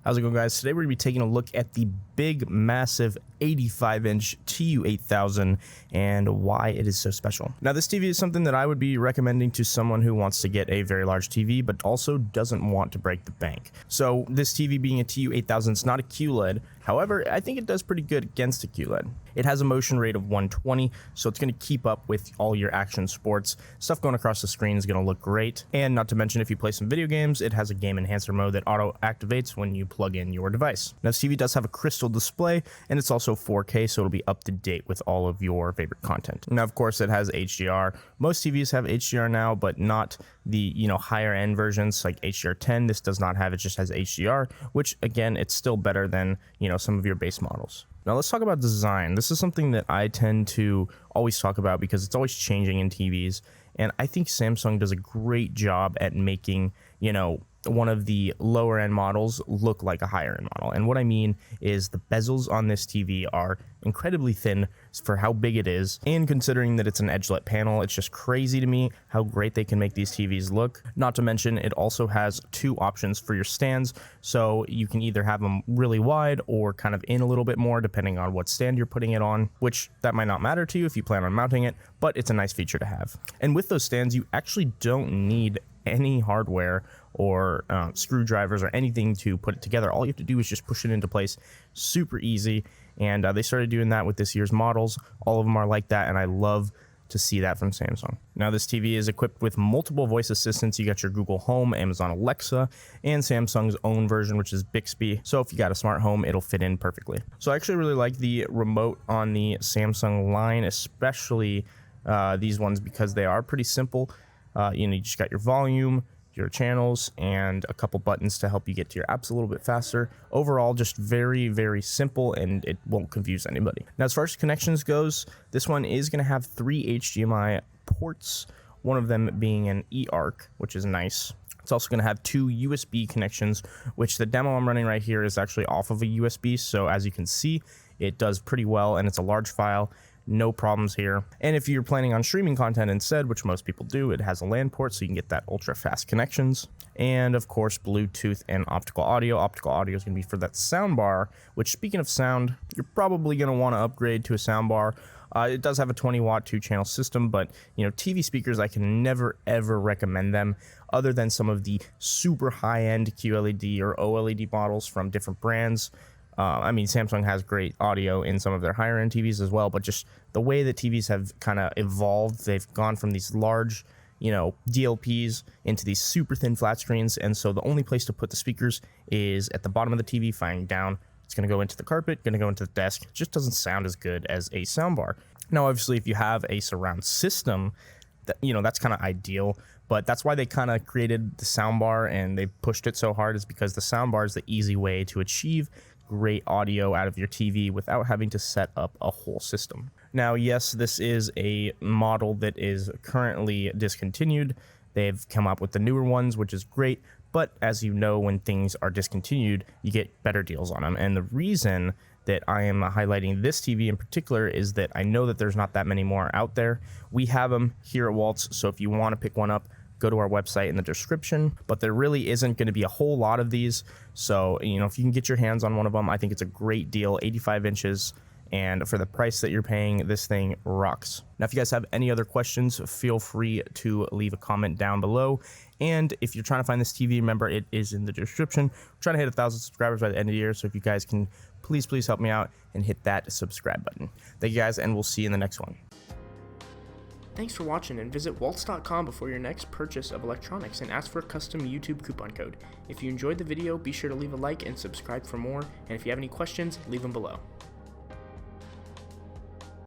How's it going, guys? Today we're going to be taking a look at the big, massive 85-inch TU8000 and why it is so special. Now, this TV is something that I would be recommending to someone who wants to get a very large TV, but also doesn't want to break the bank. So this TV being a TU8000, it's not a QLED. However, I think it does pretty good against a QLED. It has a motion rate of 120, so it's going to keep up with all your action sports. Stuff going across the screen is going to look great. And not to mention, if you play some video games, it has a game enhancer mode that auto activates when you plug in your device. Now, this TV does have a crystal display, and it's also 4K, so it'll be up to date with all of your favorite content. Now, of course, it has HDR. Most TVs have HDR now, but not the higher end versions like HDR10. This does not have it; just has HDR, which again, it's still better than some of your base models. Now let's talk about design. This is something that I tend to always talk about because it's always changing in TVs, and I think Samsung does a great job at making one of the lower end models look like a higher end model. And what I mean is the bezels on this TV are incredibly thin for how big it is, and considering that it's an edge-lit panel, it's just crazy to me how great they can make these TVs look. Not to mention, it also has two options for your stands, so you can either have them really wide or kind of in a little bit more depending on what stand you're putting it on, which that might not matter to you if you plan on mounting it, but it's a nice feature to have. And with those stands, you actually don't need any hardware or screwdrivers or anything to put it together. All you have to do is just push it into place. Super easy, and they started doing that with this year's models. All of them are like that, and I love to see that from Samsung. Now, this TV is equipped with multiple voice assistants. You got your Google Home, Amazon Alexa, and Samsung's own version, which is Bixby. So if you got a smart home, it'll fit in perfectly. So I actually really like the remote on the Samsung line, especially these ones, because they are pretty simple. You just got your volume, your channels, and a couple buttons to help you get to your apps a little bit faster. Overall, just very, very simple, and it won't confuse anybody. Now, as far as connections goes, this one is going to have 3 HDMI ports, one of them being an eARC, which is nice. It's also going to have 2 USB connections, which the demo I'm running right here is actually off of a USB. So as you can see, it does pretty well, and it's a large file. No problems here. And if you're planning on streaming content instead, which most people do, it has a LAN port, so you can get that ultra fast connections. And of course, Bluetooth and optical audio. Optical audio is going to be for that soundbar, which, speaking of sound, you're probably going to want to upgrade to a soundbar. It does have a 20-watt 2-channel system, but TV speakers, I can never ever recommend them other than some of the super high-end QLED or OLED models from different brands. I mean, Samsung has great audio in some of their higher end TVs as well, but just the way that TVs have kind of evolved, they've gone from these large, DLPs into these super thin flat screens. And so the only place to put the speakers is at the bottom of the TV, firing down. It's going to go into the carpet, going to go into the desk. It just doesn't sound as good as a soundbar. Now, obviously, if you have a surround system, that's kind of ideal. But that's why they kind of created the soundbar, and they pushed it so hard, is because the soundbar is the easy way to achieve great audio out of your TV without having to set up a whole system. Now, yes, this is a model that is currently discontinued. They've come up with the newer ones, which is great, but as you know, when things are discontinued, you get better deals on them. And the reason that I am highlighting this TV in particular is that I know that there's not that many more out there. We have them here at Walts, so if you want to pick one up, go to our website in the description, but there really isn't going to be a whole lot of these. So, if you can get your hands on one of them, I think it's a great deal. 85 inches, and for the price that you're paying, this thing rocks. Now, if you guys have any other questions, feel free to leave a comment down below. And if you're trying to find this TV, remember, it is in the description. We're trying to hit 1,000 subscribers by the end of the year, so if you guys can please help me out and hit that subscribe button. Thank you guys, and we'll see you in the next one. Thanks for watching, and visit walts.com before your next purchase of electronics and ask for a custom YouTube coupon code. If you enjoyed the video, be sure to leave a like and subscribe for more, and if you have any questions, leave them below.